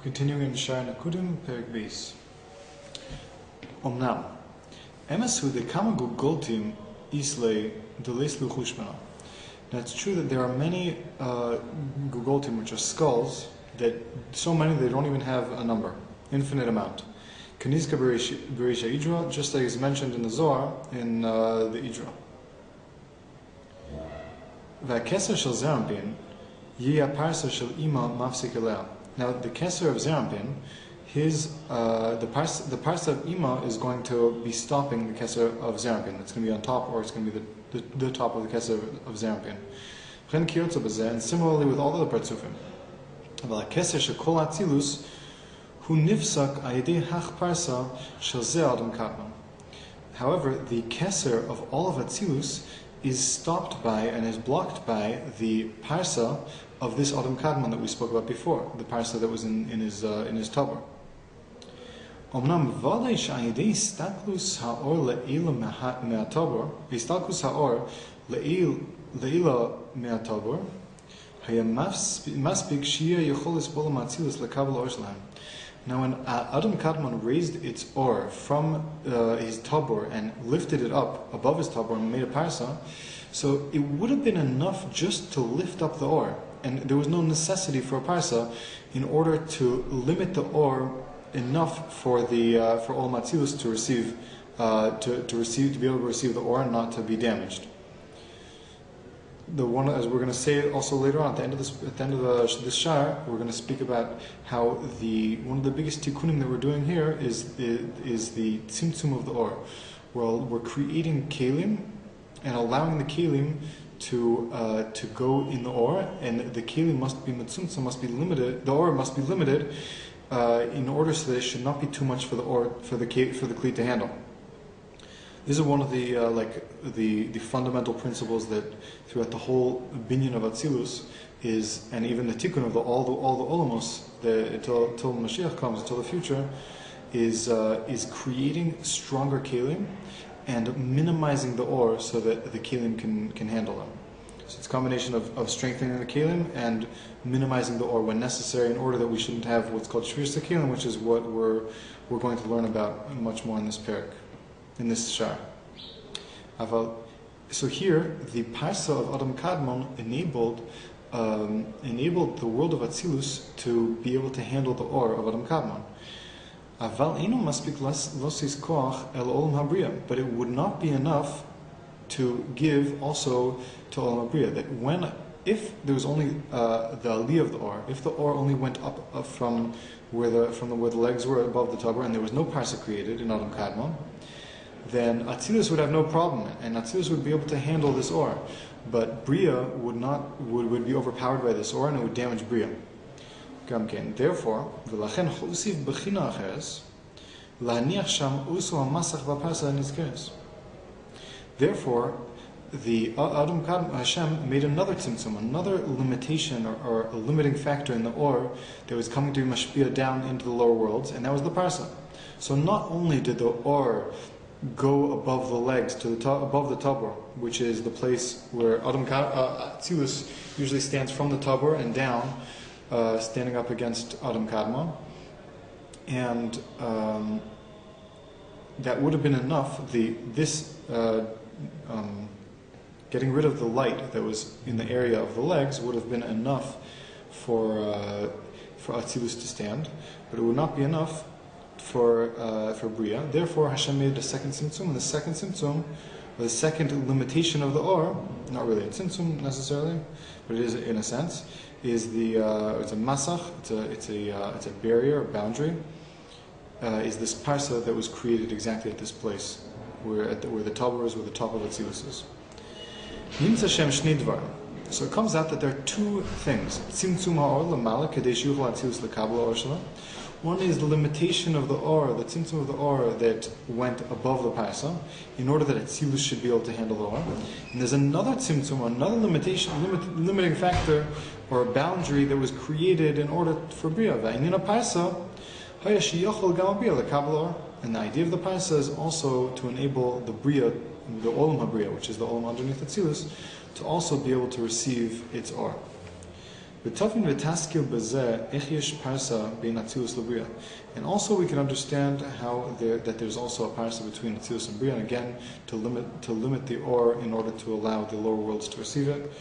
Continuing in Shar Nakudim, Perek Beis. Omnam, Emesu de Kama Gugoltim Isle Deles Luchushmana. Now it's true that there are many Gugoltim, which are skulls, that so many they don't even have a number, infinite amount. Kaniska Berisha Idra, just like is mentioned in the Zohar, in the Idra. והקסר של זרמפין יהיה הפרסה של אימא מפסיק אליה. Now the keser of Zerampin, the parsa of Ima is going to be stopping the keser of Zerampin. It's going to be on top, or it's going to be the top of the keser of Zerampin. And similarly with all the other partsufim. אבל הקסר של כל האצילוס הוא נפסק על ידי הכפרסה של זה האדם קדמן. However, the keser of all of Atzilus is stopped by and is blocked by the parsa of this Adam Kadmon that we spoke about before, the parsa that was in his tabar. Omnam v'alei sh'ayidei staklus ha'or le'ila me'atabar, v'staklus ha'or le'ila me'atabar, haya maspik shia yecholis bolam atzilus lekabel or shlaim. Now when Adam Kadmon raised its or from his tabor and lifted it up above his tabor and made a parsa, so it would have been enough just to lift up the or, and there was no necessity for a parsa in order to limit the or enough for all matzilus to receive, to be able to receive the or and not to be damaged. The one, as we're going to say also later on at the end of this shar, we're going to speak about how one of the biggest tikkunim that we're doing here is the tzimtzum of the or. Well, we're creating kelim and allowing the kelim to go in the or, and the kelim must be mitzumtzum, must be limited. The or must be limited in order so that it should not be too much for the or for the kli to handle. This is one of the fundamental principles that throughout the whole binyan of Atzilus is, and even the tikkun of all the olamos, until Mashiach comes, until the future, is creating stronger kelim and minimizing the or so that the kelim can handle them. So it's a combination of strengthening the kelim and minimizing the or when necessary, in order that we shouldn't have what's called shvius kelim, which is what we're going to learn about much more in this parak. In this shar. So here, the parsa of Adam Kadmon enabled the world of Atzilus to be able to handle the or of Adam Kadmon. But it would not be enough to give also to Olam Habriya. That if there was only the aliyah of the or, if the or only went up from where the legs were above the tabor, and there was no parsa created in Adam Kadmon, then Atzilus would have no problem, and Atzilus would be able to handle this or. But Bria would be overpowered by this or, and it would damage Bria. Therefore, the Adam Kadmon Hashem made another tzimtzum, another limitation or a limiting factor in the or that was coming to be mashpia down into the lower worlds, and that was the parsa. So not only did the or go above the legs to above the tabor, which is the place where Atzilus usually stands from the tabor and down, standing up against Adam Kadmon, and that would have been enough. Getting rid of the light that was in the area of the legs would have been enough for Atzilus to stand, but it would not be enough for Bria. Therefore, Hashem made a second tzimtzum, and the second tzimtzum, or the second limitation of the or, not really a tzimtzum necessarily, but it is in a sense, is it's a masach, it's a barrier, a boundary, is this parsa that was created exactly at this place, where the tabor is, where the top of Atzilus is. So it comes out that there are two things. Tzimtzum ha'or l'mala kedei sheyuchol Atzilus lekabel or shala. One is the limitation of the or, the tzimtzum of the or that went above the parsa, in order that Atzilus should be able to handle the or. And there's another tzimtzum, another limiting factor or a boundary that was created in order for Bria. V'inyan parsa haya sheyochol gam Bria lekabel or. And the idea of the parsa is also to enable the Bria, the Olam Habriya, which is the Olam underneath Atzilus, to also be able to receive its or. And also we can understand how that there's also a parsa between Atzilus and Bria, and again to limit the or in order to allow the lower worlds to receive it.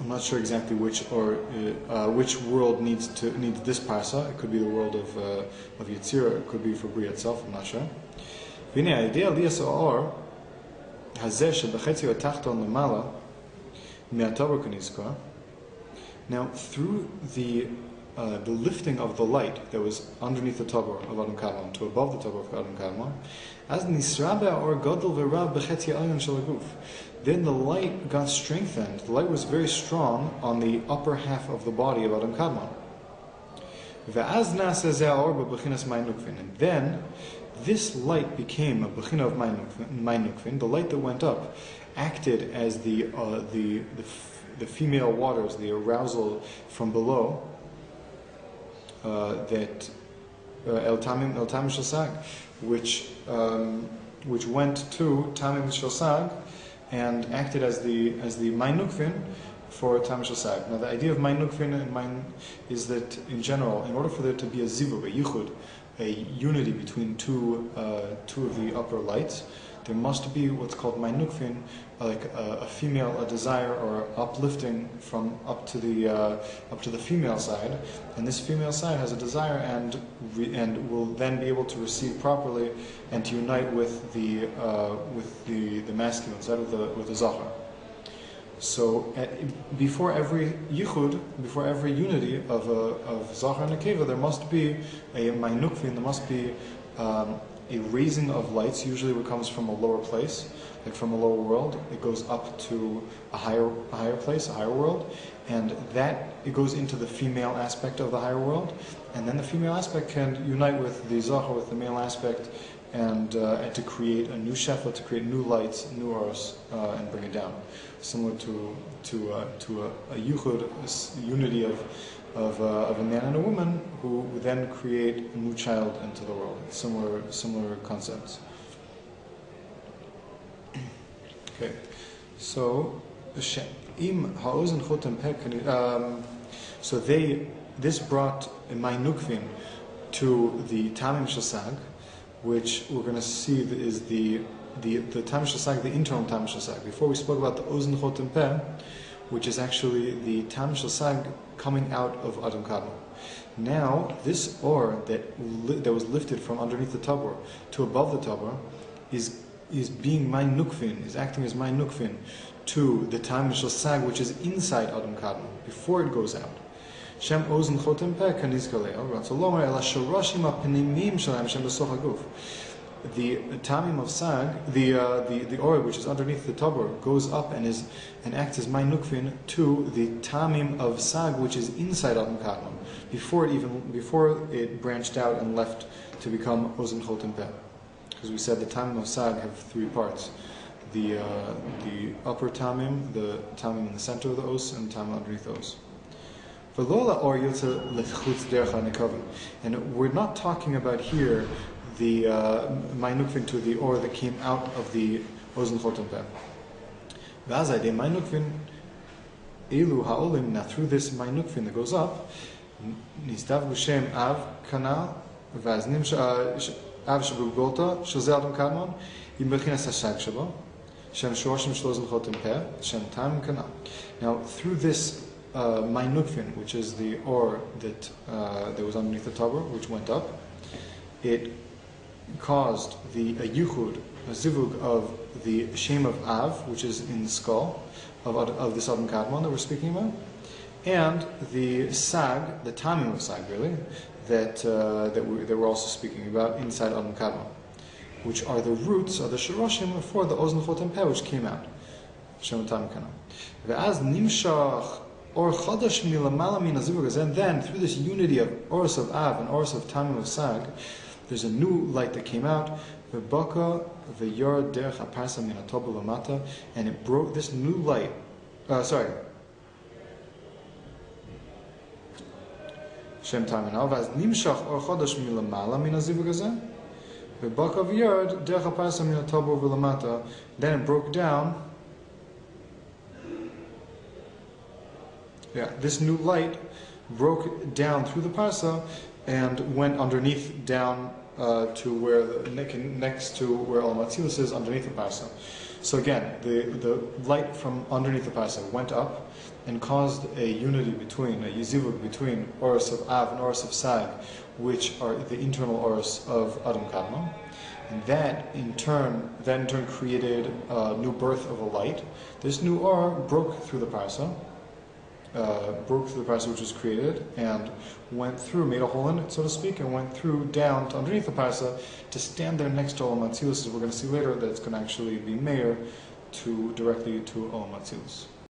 I'm not sure exactly which world needs this parsa. It could be the world of Yetzirah, or it could be for Bria itself. I'm not sure. Now, through the lifting of the light that was underneath the tabor of Adam Kadmon to above the tabor of Adam Kadmon, as nisrabe or Gdol v'rav b'chetzi ayon shel haguf, then the light got strengthened. The light was very strong on the upper half of the body of Adam Kadmon. Ve'az nase zeh or b'bechinas ma'nukvin, and then this light became a bechina of ma'nukvin. The light that went up acted as the female waters, the arousal from below, that el tamim shosag, which went to tamim shosag and acted as the ma'nukvin for tamim shosag. Now the idea of ma'nukvin is that in general, in order for there to be a zivug, a yichud, a unity between two of the upper lights, there must be what's called ma'nukvin, like a female, a desire or uplifting from up to the female side, and this female side has a desire and will then be able to receive properly and to unite with the masculine side with the zohar. So before every yichud, before every unity of zohar and nekeva, there must be a ma'nukvin. There must be a raising of lights. Usually it comes from a lower place, like from a lower world. It goes up to a higher place, a higher world, and that it goes into the female aspect of the higher world, and then the female aspect can unite with the zohar, with the male aspect, and to create a new shefa, to create new lights, new auras, and bring it down. Similar to a yuchud, a unity of a man and a woman who then create a new child into the world. Similar concepts. Okay, so this brought a ma'nukvin to the tamim shasag, which we're going to see is the tamim shasag, the internal tamim shasag. Before we spoke about the ozen chotem peh, which is actually the tamim shasag coming out of Adam Kadmon. Now, this or that was lifted from underneath the tabor to above the tabor is being ma'nukvin, is acting as ma'nukvin to the tamim shasag, which is inside Adam Kadmon before it goes out. Shem ozen chotem peh kanizkaleo ratzolomar ela shorashim apnimim shalem shem besoch haguf. The tamim of sag, the or which is underneath the tabor, goes up and acts as ma'nukvin to the tamim of sag, which is inside Adam Kadmon, before it branched out and left to become ozen chotem peh. Because we said the tamim of sag have three parts: the upper tamim, the tamim in the center of the os, and the tamim underneath the os. And we're not talking about here the ma'nukvin to the or that came out of the ozen chotem peh. V'azai de ma'nukvin elu ha'olim. Now through this ma'nukvin that goes up, nistav b'shem av kanal v'az nimsh av shebugolta shel ze Adam Kadmon im bechinas hashag shebo shem shorshim shel ozen chotem peh shem tamim kanal. Now through this ma'nukvin, which is the or that was underneath the tabor, which went up, it caused a yuchud, a zivug of the shem of Av, which is in the skull of this Adam Kadmon that we're speaking about, and the sag, the tamim of sag, really, that we're also speaking about inside Adam Kadmon, which are the roots, are the shoroshim for the ozen chotem peh, which came out. Shem tamim kanal. Ve'az nimshach or chadash milamala min hazivug, and then through this unity of oros of Av and oros of tamim of sag, there's a new light that came out, v'baka v'yor derech aparsa min hatob lamata, and it broke this new light. Shem taminal v'az nimshach or chodesh milamala min hazivug hazeh, v'baka v'yor derech aparsa min hatob v'lamata. Then it broke down Yeah, this new light broke down through the parsa and went underneath down to where next to where Olam Atzilus is, underneath the parsa. So again, the light from underneath the parsa went up and caused a unity between, a yizivuk between Oros of Av and Oros of Sag, which are the internal Oros of Adam Kadmon. And that in turn created a new birth of a light. This new Or broke through the parsa, which was created, and went through, made a hole in it, so to speak, and went through down to underneath the parsa to stand there next to Olam Atzilus, as we're going to see later, that it's going to actually be Meir directly to Olam Atzilus.